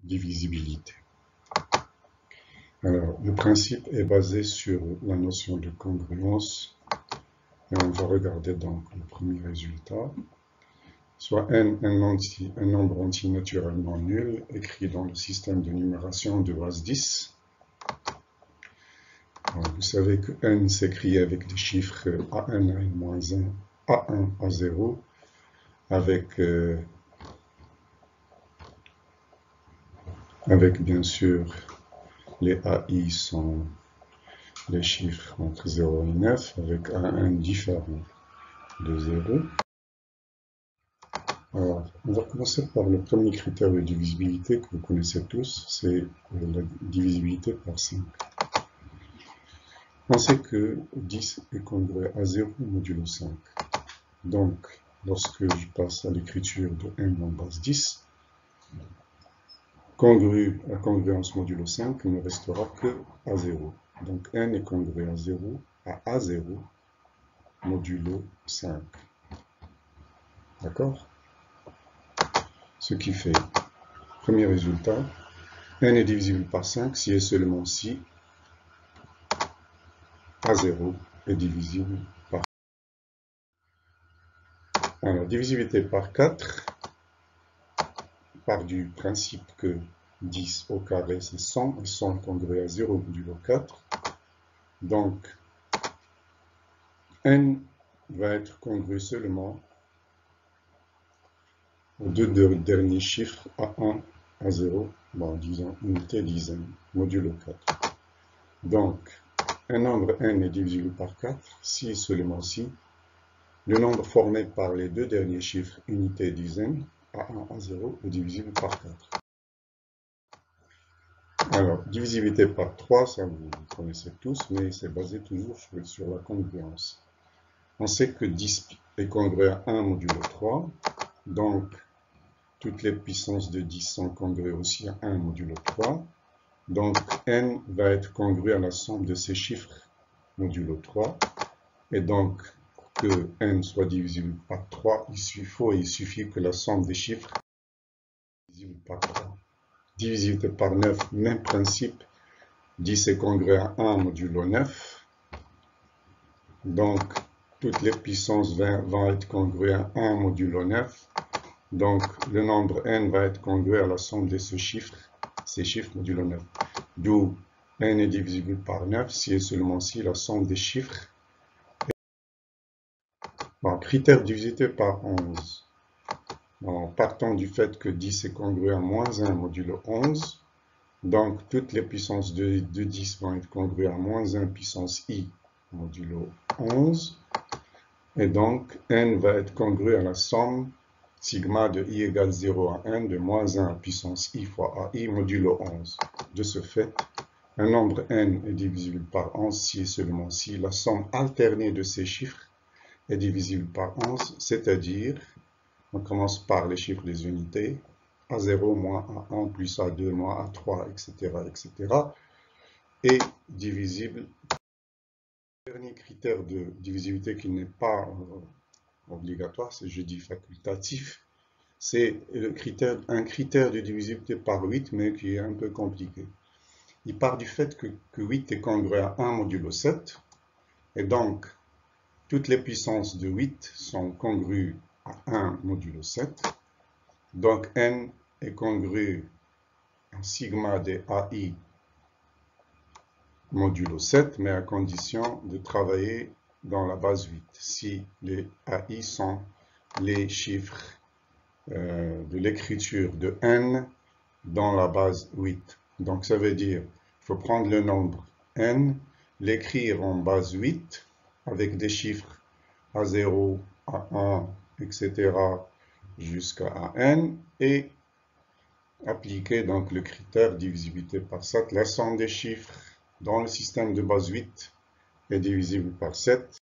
divisibilité. Alors, le principe est basé sur la notion de congruence, et on va regarder donc le premier résultat. Soit n un nombre entier naturellement nul, écrit dans le système de numération de base 10. Alors, vous savez que n s'écrit avec des chiffres A1, A1, A1, A0, avec bien sûr les AI sont les chiffres entre 0 et 9, avec A1 différent de 0. Alors, on va commencer par le premier critère de divisibilité que vous connaissez tous, c'est la divisibilité par 5. On sait que 10 est congruent à 0 modulo 5. Donc, lorsque je passe à l'écriture de n en base 10, la congruence modulo 5 ne restera que à 0. Donc, n est congruent à 0 à A0 modulo 5. D'accord? Ce qui fait, premier résultat, n est divisible par 5 si et seulement si A0 est divisible par 5. Alors, divisibilité par 4 part du principe que 10 au carré c'est 100, et 100 congruent à 0 modulo 4. Donc, n va être congru seulement aux deux derniers chiffres A1, A0, bon, disons unité dizaine, modulo 4. Donc, un nombre n est divisible par 4 si et seulement si le nombre formé par les deux derniers chiffres unité dizaine, A1, A0, est divisible par 4. Alors, divisibilité par 3, ça vous connaissez tous, mais c'est basé toujours sur la congruence. On sait que 10 est congruent à 1 modulo 3, donc toutes les puissances de 10 sont congrues aussi à 1 modulo 3. Donc, n va être congru à la somme de ces chiffres modulo 3. Et donc, pour que n soit divisible par 3, il suffit que la somme des chiffres soit divisible par 3. Divisibilité par 9, même principe. 10 est congruent à 1 modulo 9. Donc, toutes les puissances 20 vont être congrues à 1 modulo 9. Donc, le nombre n va être congruent à la somme de ces chiffres modulo 9. D'où n est divisible par 9 si et seulement si la somme des chiffres. Bon, critère divisité par 11. En partant du fait que 10 est congruent à moins 1 modulo 11, donc toutes les puissances de 10 vont être congrues à moins 1 puissance i modulo 11. Et donc, n va être congru à la somme sigma de i égale 0 à 1 de moins 1 à puissance i fois ai modulo 11. De ce fait, un nombre n est divisible par 11 si et seulement si la somme alternée de ces chiffres est divisible par 11, c'est-à-dire, on commence par les chiffres des unités, A0 moins A1 plus A2 moins A3, etc., etc., et divisible. Le dernier critère de divisibilité qui n'est pas obligatoire, c'est je dis facultatif, c'est un critère de divisibilité par 8, mais qui est un peu compliqué. Il part du fait que 8 est congruent à 1 modulo 7, et donc toutes les puissances de 8 sont congrues à 1 modulo 7. Donc n est congru à sigma des AI modulo 7, mais à condition de travailler dans la base 8, si les AI sont les chiffres de l'écriture de n dans la base 8. Donc ça veut dire il faut prendre le nombre n, l'écrire en base 8 avec des chiffres A0, A1, etc. jusqu'à n et appliquer donc le critère divisibilité par 7. La somme des chiffres dans le système de base 8 est divisible par 7